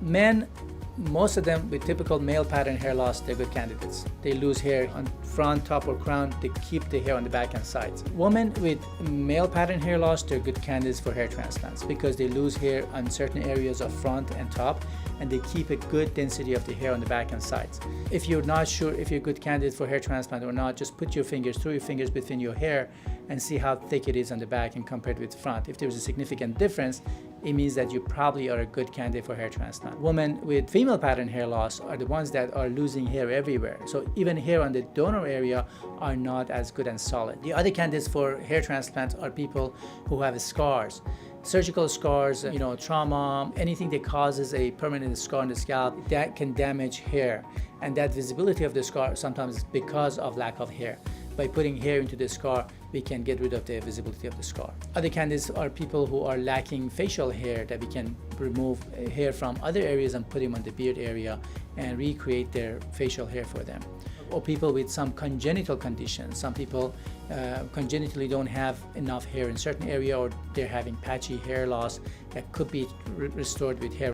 Men, most of them with typical male pattern hair loss, they're good candidates. They lose hair on front, top, or crown. They keep the hair on the back and sides. Women with male pattern hair loss, they're good candidates for hair transplants because they lose hair on certain areas of front and top, and they keep a good density of the hair on the back and sides. If you're not sure if you're a good candidate for hair transplant or not, just put your fingers through your fingers between your hair and see how thick it is on the back and compared with front. If there's a significant difference, it means that you probably are a good candidate for hair transplant. Women with female pattern hair loss are the ones that are losing hair everywhere. So even hair on the donor area are not as good and solid. The other candidates for hair transplant are people who have scars. Surgical scars, trauma, anything that causes a permanent scar on the scalp, that can damage hair. And that visibility of the scar sometimes is because of lack of hair. By putting hair into the scar, we can get rid of the visibility of the scar. Other candidates are people who are lacking facial hair, that we can remove hair from other areas and put them on the beard area and recreate their facial hair for them. Or people with some congenital conditions. Some people congenitally don't have enough hair in certain area, or they're having patchy hair loss that could be restored with hair